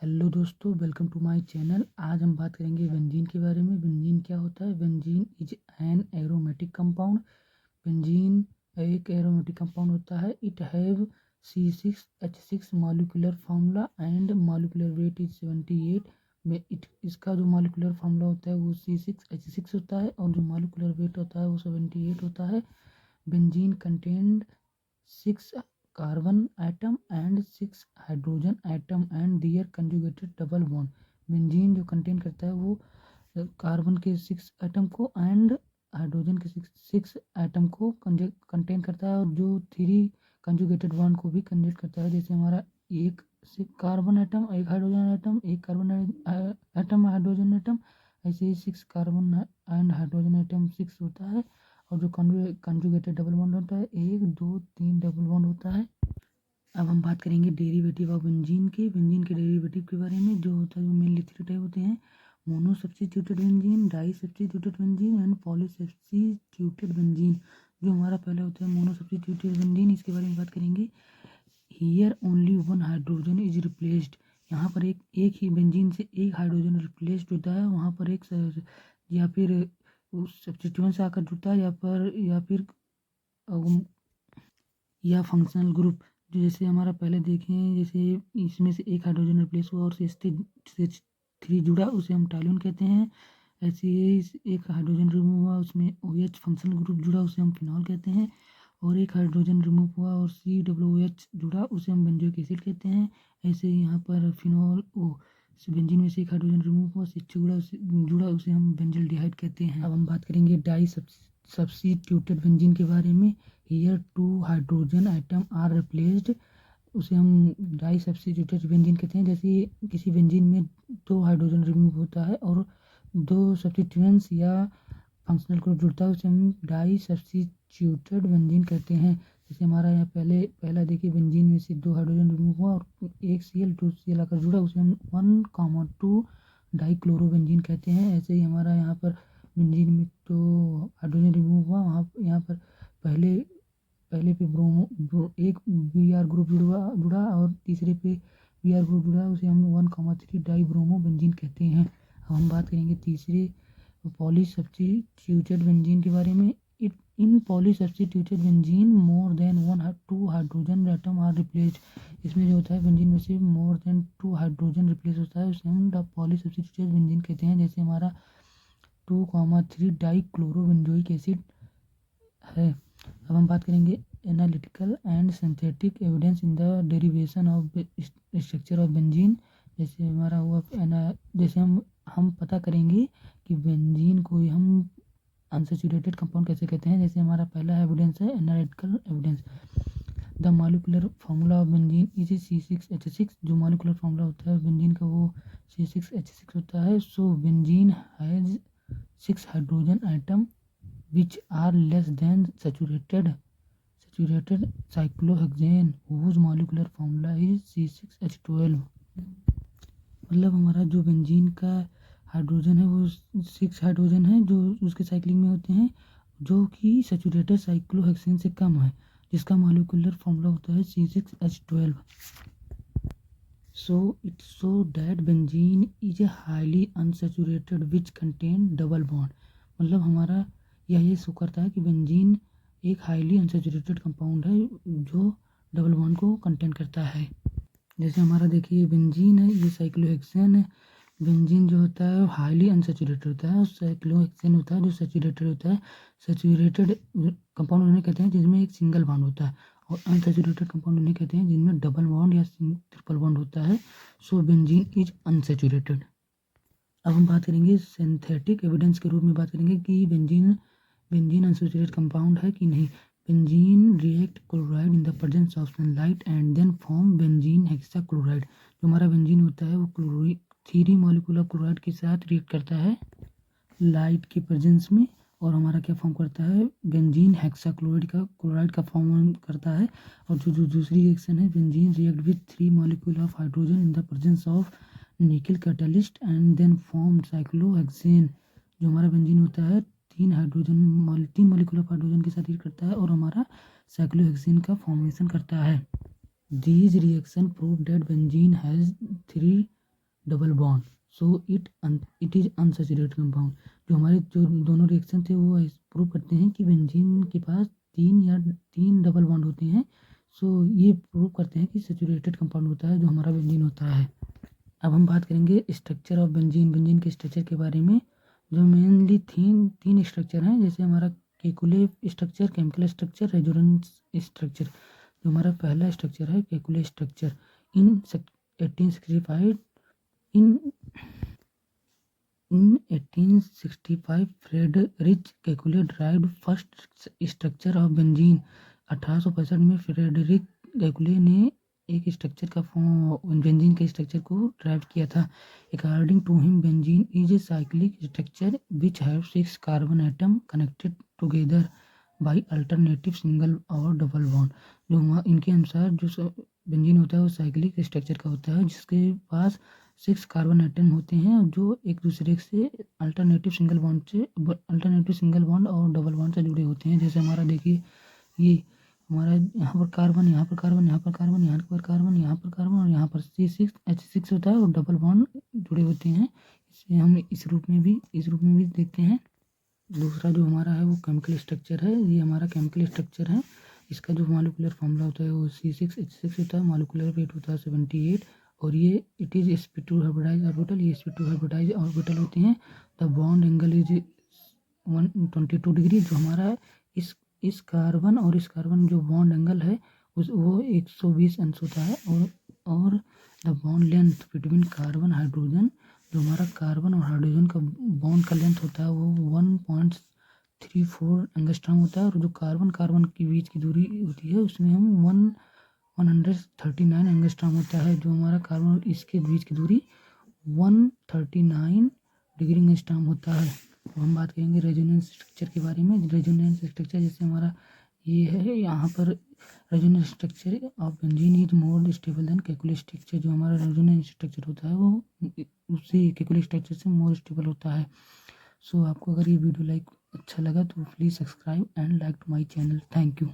Hello दोस्तों, welcome to my channel. आज हम बात करेंगे बेंजीन के बारे में। बेंजीन क्या होता है? Benzene is an aromatic compound. Benzene एक एरोमेटिक कंपाउंड होता है। It have C6H6 molecular formula and molecular weight is 78 में। इसका जो मॉलिक्यूलर फार्मूला होता है वो C6H6 होता है और जो मॉलिक्यूलर वेट होता है वो 78 होता है। Benzene contained 6 carbon atom and 6 hydrogen atom and their conjugated double bond। Benzene जो कंटेन करता है वो कार्बन के 6 एटम को एंड हाइड्रोजन के 6 एटम को कंटेन करता है, और जो 3 कंजुगेटेड बॉन्ड को भी कंजेक्ट करता है। जैसे हमारा एक कार्बन एटम, एक हाइड्रोजन एटम, एक कार्बन एटम, हाइड्रोजन एटम, ऐसे ही 6 कार्बन एंड हाइड्रोजन एटम 6 होता है। और जो कंजुगेटेड डबल बॉन्ड होता है 1 2 3 डबल बॉन्ड होता है। अब हम बात करेंगे डेरिवेटिव ऑफ बेंजीन के। बेंजीन के डेरिवेटिव के बारे में। जो होता है वो मेनली 3 टाइप होते हैं: mono substituted benzene, di substituted benzene and poly substituted benzene. जो हमारा पहला होता है मोनो सब्स्टिट्यूटेड बेंजीन, इसके बारे में बात करेंगे। Here only one hydrogen is replaced. यहाँ पर एक ही बेंजीन से एक हाइड्रोजन रिप्लेस्ड होता है। वहाँ पर एक या फिर उस सब्स्टिट्यूएंट से आकर जुड़ता है, या फंक्शनल ग्रुप। जो जैसे हमारा पहले देखें, जैसे इसमें से एक हाइड्रोजन रिप्लेस हुआ और CH3 जुड़ा, उसे हम टॉल्यून कहते हैं। ऐसे ही एक हाइड्रोजन रिमूव हुआ, उसमें OH फंक्शनल ग्रुप जुड़ा, उसे हम फिनॉल कहते हैं। और एक हाइड्रोजन रिमूव हुआ और COOH जुड़ा, उसे हम बेंजोइक एसिड कहते हैं। ऐसे ही यहाँ पर फिनॉल बेंजीन में से एक हाइड्रोजन रिमूव हुआ, जुड़ा, उसे हम बेंजल्डिहाइड कहते हैं। अब हम बात करेंगे डाई सब्स्टिट्यूटेड बेंजीन के बारे में। Here 2 hydrogen atom are replaced. उसे हम डाई सब्स्टिट्यूटेड बेंजीन कहते हैं। जैसे किसी बेंजीन में 2 हाइड्रोजन रिमूव होता है और 2 सब्स्टिट्यूएंट्स या फंक्शनल ग्रुप जुड़ता है, उसे हम डाई सब्स्टिट्यूटेड बेंजीन कहते हैं। जैसे हमारा यहाँ पहला देखिए, बेंजीन में से 2 हाइड्रोजन रिमूव हुआ और एक Cl आकर जुड़ा, उसे हम 1,2 डाई क्लोरोबेंजीन कहते हैं। ऐसे ही हमारा यहाँ पर बेंजीन में 2 हाइड्रोजन रिमूव हुआ, यहाँ पर पहले पे एक Br ग्रुप जुड़ा और तीसरे पे Br ग्रुप जुड़ा, उसे हम 1,3 डाई ब्रोमो बेंजीन कहते हैं। अब हम बात करेंगे तीसरे पॉली सब्स्टिट्यूटेड बेंजीन के बारे में। In poly substituted benzene more than 2 hydrogen atom are replaced. इसमें जो होता है बेंजीन में से मोर देन 2 हाइड्रोजन रिप्लेस होता है, उसे हम पॉली सब्स्टिट्यूटेड बेंजीन कहते हैं। जैसे हमारा 2,3 डाई क्लोरोबेंजोइक एसिड है। अब हम बात करेंगे analytical and synthetic evidence in the derivation of structure of benzene. जैसे हमारा हुआ जैसे हम पता करेंगे कि बेंजीन को हम अनसैचुरेटेड कंपाउंड कैसे कहते हैं। जैसे हमारा पहला एविडेंस है analytical evidence. The molecular formula of benzene is C6H6। जो मॉलिक्यूलर फार्मूला होता है बेंजीन का वो C6H6 होता है। सो benzene has 6 hydrogen atom which are less than saturated cyclohexane whose molecular formula is C6H12। मतलब हमारा जो बेंजीन का हाइड्रोजन है वो 6 हाइड्रोजन है जो उसके साइक्लिंग में होते हैं, जो कि सैचुरेटेड साइक्लोहेक्सेन से कम है, जिसका मॉलिक्यूलर फॉर्मूला होता है C6H12। So that benzene is a highly unsaturated which contain double bond। मतलब हमारा ये शो करता है कि बेंजीन एक हाईली अनसैचुरेटेड कंपाउंड है जो डबल बॉन्ड को कंटेन करता है। जैसे हमारा देखिए बेंजीन है, ये साइक्लोहेक्सेन है। बेंजीन जो होता है वो हाईली अनसैचुरेटेड होता है और साइक्लोहेक्सेन होता है जो सैचुरेटेड होता है। सैचुरेटेड कंपाउंड उन्हें कहते हैं जिसमें एक सिंगल बॉन्ड होता है, और अनसैचुरेटेड कंपाउंड उन्हें कहते हैं जिनमें डबल बॉन्ड या ट्रिपल बॉन्ड होता है। सो बेंजीन इज अनसैचुरेटेड। अब हम बात करेंगे सिंथेटिक एविडेंस के रूप में बात करेंगे कि बेंजीन अनसैचुरेटेड कंपाउंड है कि नहीं। Benzene react chloride in the presence of sunlight and then form benzene hexachloride. जो हमारा बेंजीन होता है वो 3 मॉलिक्यूल ऑफ क्लोराइड के साथ रिएक्ट करता है लाइट के प्रेजेंस में, और हमारा क्या फॉर्म करता है, बेंजीन क्लोराइड का फॉर्म करता है। और जो दूसरी रिएक्शन है, benzene react with 3 molecule of hydrogen in the presence of nickel catalyst and then form cyclohexane. जो हमारा बेंजीन होता है 3 मॉलिक्यूल ऑफ हाइड्रोजन के साथ रिएक्ट करता है और हमारा साइक्लोहेक्सेन का फॉर्मेशन करता है। These reaction prove that benzene has 3 double bond, so it is unsaturated compound. जो हमारे जो दोनों रिएक्शन थे वो प्रूव करते हैं कि बेंजीन के पास तीन डबल बॉन्ड होते हैं। सो ये प्रूव करते हैं कि सैचुरेटेड कंपाउंड होता है जो हमारा बेंजीन होता है। अब हम बात करेंगे स्ट्रक्चर ऑफ बेंजीन, बेंजीन के स्ट्रक्चर के बारे में। जो मेनली तीन स्ट्रक्चर हैं, जैसे हमारा Kekule structure, chemical structure, resonance structure. जो हमारा पहला स्ट्रक्चर है Kekule structure, in 1865 in 1865 Friedrich Kekule derived first structure of benzene. 1865 में फ्रेडरिक केकुले ने एक स्ट्रक्चर का बेंजीन के स्ट्रक्चर को ड्राइव किया था। According to him benzene is a cyclic structure which have 6 carbon atom connected together by alternative single और double bond. जो इनके अनुसार जो बेंजीन होता है वो साइक्लिक स्ट्रक्चर का होता है जिसके पास 6 कार्बन एटम होते हैं जो एक दूसरे से अल्टरनेटिव सिंगल बॉन्ड और डबल बॉन्ड से जुड़े होते हैं। जैसे हमारा देखिए, ये हमारा यहाँ पर कार्बन, यहाँ पर कार्बन, यहाँ पर कार्बन, यहाँ पर कार्बन, यहाँ पर कार्बन और यहाँ पर C6H6 होता है और डबल बॉन्ड जुड़े होते हैं। इसे हम इस रूप में भी देखते हैं। दूसरा जो हमारा है वो केमिकल स्ट्रक्चर है। ये हमारा केमिकल स्ट्रक्चर है। इसका जो मॉलिक्यूलर फॉर्मूला होता है वो C6H6 होता है। मॉलिक्यूलर वेट होता है 78 और ये it is sp2 hybridise orbital. ये sp2 हाइब्रिडाइज ऑर्बिटल होते हैं। The bond angle is 122 degree. जो हमारा है इस कार्बन और इस कार्बन जो बॉन्ड एंगल है वो 120 अंश होता है। और the bond length between carbon hydrogen, जो हमारा कार्बन और हाइड्रोजन का बॉन्ड का लेंथ होता है वो 1.34 एंगस्ट्रॉम होता है। और जो कार्बन कार्बन के बीच की दूरी होती है उसमें हम 139 एंगस्ट्रॉम होता है। जो हमारा कार्बन और इसके बीच की दूरी 139 डिग्री एंगस्ट्रॉम होता है। तो हम बात करेंगे रेजोनेंस स्ट्रक्चर के बारे में। रेजोनेंस स्ट्रक्चर जैसे हमारा ये है, यहाँ पर resonance structure of benzene is more stable then Kekule structure. जो हमारा रेजोनेंस स्ट्रक्चर होता है वो उससे केकुले स्ट्रक्चर से मोर स्टेबल होता है। सो आपको अगर ये वीडियो अच्छा लगा तो please subscribe and like to my channel. Thank you.